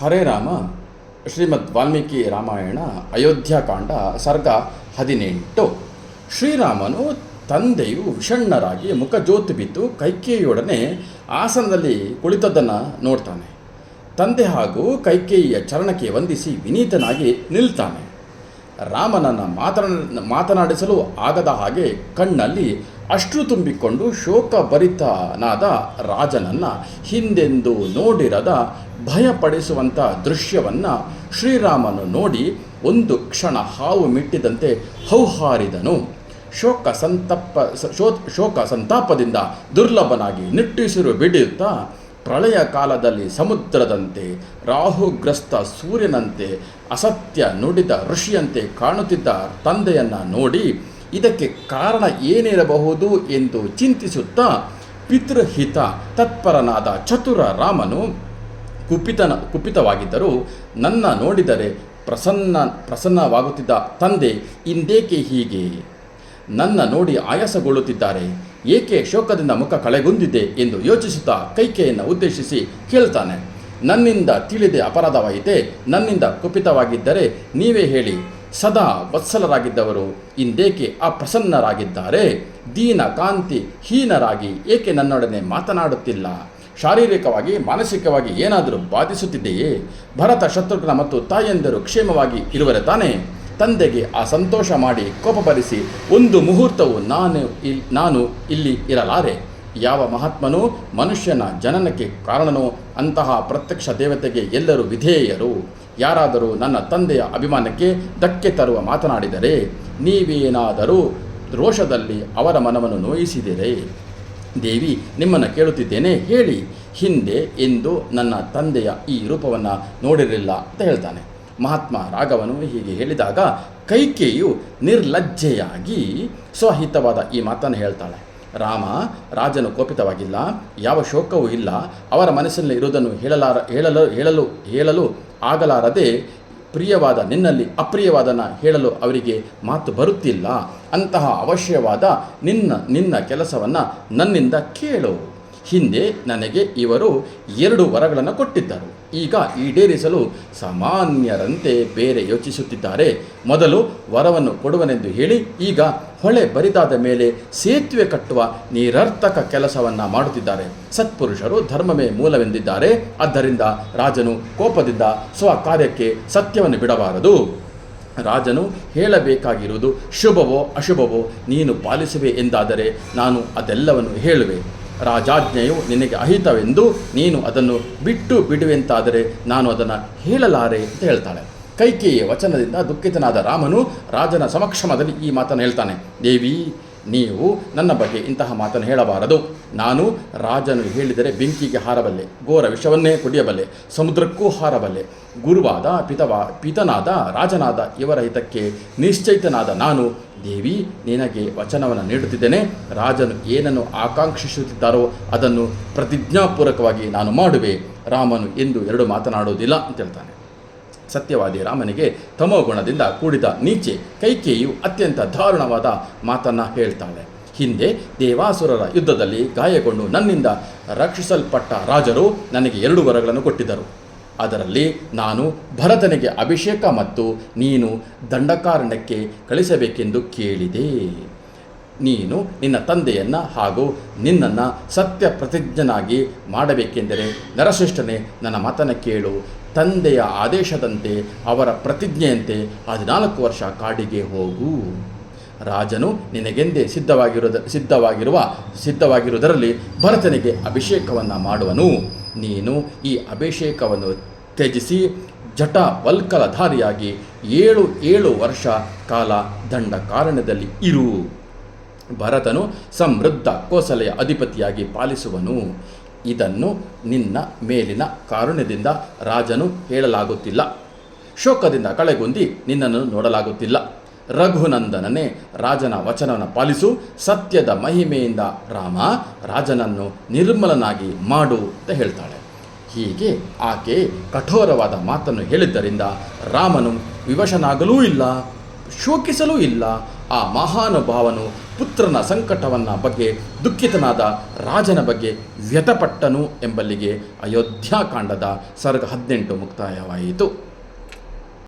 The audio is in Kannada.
ಹರೇ ರಾಮ ಶ್ರೀಮದ್ ವಾಲ್ಮೀಕಿ ರಾಮಾಯಣ ಅಯೋಧ್ಯಾಕಾಂಡ ಸರ್ಗ 18. ಶ್ರೀರಾಮನು ತಂದೆಯು ವಿಷಣ್ಣರಾಗಿ ಮುಖಜೋತು ಬಿದ್ದು ಕೈಕೇಯಿಯೊಡನೆ ಆಸನದಲ್ಲಿ ಕುಳಿತದ್ದನ್ನು ನೋಡ್ತಾನೆ. ತಂದೆ ಹಾಗೂ ಕೈಕೇಯಿಯ ಚರಣಕ್ಕೆ ವಂದಿಸಿ ವಿನೀತನಾಗಿ ನಿಲ್ತಾನೆ. ರಾಮನನ್ನು ಮಾತನಾಡಿಸಲು ಆಗದ ಹಾಗೆ ಕಣ್ಣಲ್ಲಿ ಅಶ್ರು ತುಂಬಿಕೊಂಡು ಶೋಕಭರಿತನಾದ ರಾಜನನ್ನು ಹಿಂದೆಂದೂ ನೋಡಿರದ ಭಯಪಡಿಸುವಂಥ ದೃಶ್ಯವನ್ನು ಶ್ರೀರಾಮನು ನೋಡಿ ಒಂದು ಕ್ಷಣ ಹಾವು ಮಿಟ್ಟಿದಂತೆ ಹೌಹಾರಿದನು. ಶೋಕ ಸಂತಾಪದಿಂದ ದುರ್ಲಭನಾಗಿ ನಿಟ್ಟುಸಿರು ಬಿಡುತ್ತಾ ಪ್ರಳಯ ಕಾಲದಲ್ಲಿ ಸಮುದ್ರದಂತೆ ರಾಹುಗ್ರಸ್ತ ಸೂರ್ಯನಂತೆ ಅಸತ್ಯ ನುಡಿದ ಋಷಿಯಂತೆ ಕಾಣುತ್ತಿದ್ದ ತಂದೆಯನ್ನು ನೋಡಿ ಇದಕ್ಕೆ ಕಾರಣ ಏನಿರಬಹುದು ಎಂದು ಚಿಂತಿಸುತ್ತಾ ಪಿತೃಹಿತ ತತ್ಪರನಾದ ಚತುರ ರಾಮನು ಕುಪಿತವಾಗಿದ್ದರೂ ನನ್ನ ನೋಡಿದರೆ ಪ್ರಸನ್ನವಾಗುತ್ತಿದ್ದ ತಂದೆ ಇಂದೇಕೆ ಹೀಗೆ ನನ್ನ ನೋಡಿ ಆಯಾಸಗೊಳ್ಳುತ್ತಿದ್ದಾರೆ, ಏಕೆ ಶೋಕದಿಂದ ಮುಖ ಕಳೆಗುಂದಿದೆ ಎಂದು ಯೋಚಿಸುತ್ತಾ ಕೈಕೇಯನ್ನು ಉದ್ದೇಶಿಸಿ ಕೇಳ್ತಾನೆ. ನನ್ನಿಂದ ತಿಳಿದೇ ಅಪರಾಧವಾಯಿತೆ, ನನ್ನಿಂದ ಕುಪಿತವಾಗಿದ್ದರೆ ನೀವೇ ಹೇಳಿ. ಸದಾ ವತ್ಸಲರಾಗಿದ್ದವರು ಇಂದೇಕೆ ಅಪ್ರಸನ್ನರಾಗಿದ್ದಾರೆ? ದೀನ ಕಾಂತಿ ಹೀನರಾಗಿ ಏಕೆ ನನ್ನೊಡನೆ ಮಾತನಾಡುತ್ತಿಲ್ಲ? ಶಾರೀರಿಕವಾಗಿ ಮಾನಸಿಕವಾಗಿ ಏನಾದರೂ ಬಾಧಿಸುತ್ತಿದೆಯೇ? ಭರತ ಶತ್ರುಘ್ನ ಮತ್ತು ತಾಯಂದಿರು ಕ್ಷೇಮವಾಗಿ ಇರುವರೆ ತಾನೇ? ತಂದೆಗೆ ಆ ಸಂತೋಷ ಮಾಡಿ ಕೋಪಭರಿಸಿ ಒಂದು ಮುಹೂರ್ತವು ನಾನು ಇಲ್ಲಿ ಇರಲಾರೆ. ಯಾವ ಮಹಾತ್ಮನೂ ಮನುಷ್ಯನ ಜನನಕ್ಕೆ ಕಾರಣನೋ ಅಂತಹ ಪ್ರತ್ಯಕ್ಷ ದೇವತೆಗೆ ಎಲ್ಲರೂ ವಿಧೇಯರು. ಯಾರಾದರೂ ನನ್ನ ತಂದೆಯ ಅಭಿಮಾನಕ್ಕೆ ಧಕ್ಕೆ ತರುವ ಮಾತನಾಡಿದರೆ ನೀವೇನಾದರೂ ರೋಷದಲ್ಲಿ ಅವರ ಮನವನ್ನು ನೋಯಿಸಿದಿರೇ? ದೇವಿ, ನಿಮ್ಮನ್ನು ಕೇಳುತ್ತಿದ್ದೇನೆ, ಹೇಳಿ. ಹಿಂದೆ ಎಂದು ನನ್ನ ತಂದೆಯ ಈ ರೂಪವನ್ನು ನೋಡಿರಲಿಲ್ಲ ಅಂತ ಹೇಳ್ತಾನೆ. ಮಹಾತ್ಮ ರಾಘವನು ಹೀಗೆ ಹೇಳಿದಾಗ ಕೈಕೇಯಿಯು ನಿರ್ಲಜ್ಜೆಯಾಗಿ ಸ್ವಹಿತವಾದ ಈ ಮಾತನ್ನು ಹೇಳ್ತಾಳೆ. ರಾಜನು ಕೋಪಿತವಾಗಿಲ್ಲ, ಯಾವ ಶೋಕವೂ ಇಲ್ಲ. ಅವರ ಮನಸ್ಸಿನಲ್ಲಿ ಇರುವುದನ್ನು ಹೇಳಲು ಆಗಲಾರದೆ ಪ್ರಿಯವಾದ ನಿನ್ನಲ್ಲಿ ಅಪ್ರಿಯವಾದನ ಹೇಳಲು ಅವರಿಗೆ ಮಾತು ಬರುತ್ತಿಲ್ಲ. ಅಂತಹ ಅವಶ್ಯವಾದ ನಿನ್ನ ಕೆಲಸವನ್ನು ನನ್ನಿಂದ ಕೇಳು. ಹಿಂದೆ ನನಗೆ ಇವರು 2 ವರಗಳನ್ನು ಕೊಟ್ಟಿದ್ದರು. ಈಗ ಈಡೇರಿಸಲು ಸಾಮಾನ್ಯರಂತೆ ಬೇರೆ ಯೋಚಿಸುತ್ತಿದ್ದಾರೆ. ಮೊದಲು ವರವನ್ನು ಕೊಡುವನೆಂದು ಹೇಳಿ ಈಗ ಹೊಳೆ ಬರಿದಾದ ಮೇಲೆ ಸೇತುವೆ ಕಟ್ಟುವ ನಿರರ್ಥಕ ಕೆಲಸವನ್ನು ಮಾಡುತ್ತಿದ್ದಾರೆ. ಸತ್ಪುರುಷರು ಧರ್ಮವೇ ಮೂಲವೆಂದಿದ್ದಾರೆ. ಆದ್ದರಿಂದ ರಾಜನು ಕೋಪದಿಂದ ಸ್ವಕಾರ್ಯಕ್ಕೆ ಸತ್ಯವನ್ನು ಬಿಡಬಾರದು. ರಾಜನು ಹೇಳಬೇಕಾಗಿರುವುದು ಶುಭವೋ ಅಶುಭವೋ ನೀನು ಪಾಲಿಸುವೆ ಎಂದಾದರೆ ನಾನು ಅದೆಲ್ಲವನ್ನು ಹೇಳುವೆ. ರಾಜಾಜ್ಞೆಯು ನಿನಗೆ ಅಹಿತವೆಂದು ನೀನು ಅದನ್ನು ಬಿಡುವೆಂತಾದರೆ ನಾನು ಅದನ್ನು ಹೇಳಲಾರೆ ಅಂತ ಹೇಳ್ತಾಳೆ. ಕೈಕೇಯಿಯ ವಚನದಿಂದ ದುಃಖಿತನಾದ ರಾಮನು ರಾಜನ ಸಮಕ್ಷಮದಲ್ಲಿ ಈ ಮಾತನ್ನು ಹೇಳ್ತಾನೆ. ದೇವಿ, ನೀವು ನನ್ನ ಬಗ್ಗೆ ಇಂತಹ ಮಾತನ್ನು ಹೇಳಬಾರದು. ನಾನು ರಾಜನು ಹೇಳಿದರೆ ಬೆಂಕಿಗೆ ಹಾರಬಲ್ಲೆ, ಘೋರ ವಿಷವನ್ನೇ ಕುಡಿಯಬಲ್ಲೆ, ಸಮುದ್ರಕ್ಕೂ ಹಾರಬಲ್ಲೆ. ಗುರುವಾದ ಪಿತನಾದ ರಾಜನಾದ ಇವರ ಹಿತಕ್ಕೆ ನಿಶ್ಚಯಿತನಾದ ನಾನು ದೇವಿ ನಿನಗೆ ವಚನವನ್ನು ನೀಡುತ್ತಿದ್ದೇನೆ. ರಾಜನು ಏನನ್ನು ಆಕಾಂಕ್ಷಿಸುತ್ತಿದ್ದಾರೋ ಅದನ್ನು ಪ್ರತಿಜ್ಞಾಪೂರ್ವಕವಾಗಿ ನಾನು ಮಾಡುವೆ. ರಾಮನು ಎಂದು 2 ಮಾತನಾಡುವುದಿಲ್ಲ ಅಂತ ಹೇಳ್ತಾನೆ. ಸತ್ಯವಾದಿ ರಾಮನಿಗೆ ತಮೋಗುಣದಿಂದ ಕೂಡಿದ ನೀಚೆ ಕೈಕೇಯಿಯು ಅತ್ಯಂತ ದಾರುಣವಾದ ಮಾತನ್ನು ಹೇಳ್ತಾಳೆ. ಹಿಂದೆ ದೇವಾಸುರರ ಯುದ್ಧದಲ್ಲಿ ಗಾಯಗೊಂಡು ನನ್ನಿಂದ ರಕ್ಷಿಸಲ್ಪಟ್ಟ ರಾಜರು ನನಗೆ 2 ವರಗಳನ್ನು ಕೊಟ್ಟಿದ್ದರು. ಅದರಲ್ಲಿ ನಾನು ಭರತನಿಗೆ ಅಭಿಷೇಕ ಮತ್ತು ನೀನು ದಂಡಕಾರಣ್ಯಕ್ಕೆ ಕಳಿಸಬೇಕೆಂದು ಕೇಳಿದೆ. ನೀನು ನಿನ್ನ ತಂದೆಯನ್ನು ಹಾಗೂ ನಿನ್ನನ್ನು ಸತ್ಯ ಪ್ರತಿಜ್ಞನಾಗಿ ಮಾಡಬೇಕೆಂದರೆ ನರಶ್ರೇಷ್ಠನೇ ನನ್ನ ಮಾತನ್ನು ಕೇಳು. ತಂದೆಯ ಆದೇಶದಂತೆ ಅವರ ಪ್ರತಿಜ್ಞೆಯಂತೆ 14 ವರ್ಷ ಕಾಡಿಗೆ ಹೋಗು. ರಾಜನು ನಿನಗೆಂದೇ ಸಿದ್ಧವಾಗಿರುವುದರಲ್ಲಿ ಭರತನಿಗೆ ಅಭಿಷೇಕವನ್ನು ಮಾಡುವನು. ನೀನು ಈ ಅಭಿಷೇಕವನ್ನು ತ್ಯಜಿಸಿ ಜಟವಲ್ಕಲಧಾರಿಯಾಗಿ 7 ವರ್ಷ ಕಾಲ ದಂಡಕಾರಣ್ಯದಲ್ಲಿ ಇರು. ಭರತನು ಸಮೃದ್ಧ ಕೋಸಲೆಯ ಅಧಿಪತಿಯಾಗಿ ಪಾಲಿಸುವನು. ಇದನ್ನು ನಿನ್ನ ಮೇಲಿನ ಕಾರುಣ್ಯದಿಂದ ರಾಜನು ಹೇಳಲಾಗುತ್ತಿಲ್ಲ. ಶೋಕದಿಂದ ಕಳೆಗುಂದಿ ನಿನ್ನನ್ನು ನೋಡಲಾಗುತ್ತಿಲ್ಲ. ರಘುನಂದನನೇ, ರಾಜನ ವಚನವನ್ನು ಪಾಲಿಸು. ಸತ್ಯದ ಮಹಿಮೆಯಿಂದ ರಾಜನನ್ನು ನಿರ್ಮಲನಾಗಿ ಮಾಡು ಅಂತ ಹೇಳ್ತಾಳೆ. ಹೀಗೆ ಆಕೆ ಕಠೋರವಾದ ಮಾತನ್ನು ಹೇಳಿದ್ದರಿಂದ ರಾಮನು ವಿವಶನಾಗಲೂ ಇಲ್ಲ, ಶೋಕಿಸಲೂ ಇಲ್ಲ. ಆ ಮಹಾನುಭಾವನು ಪುತ್ರನ ಸಂಕಟವನ್ನು ಬಗ್ಗೆ ದುಃಖಿತನಾದ ರಾಜನ ಬಗ್ಗೆ ವ್ಯಥಪಟ್ಟನು ಎಂಬಲ್ಲಿಗೆ ಅಯೋಧ್ಯಾಕಾಂಡದ ಸರ್ಗ 18 ಮುಕ್ತಾಯವಾಯಿತು.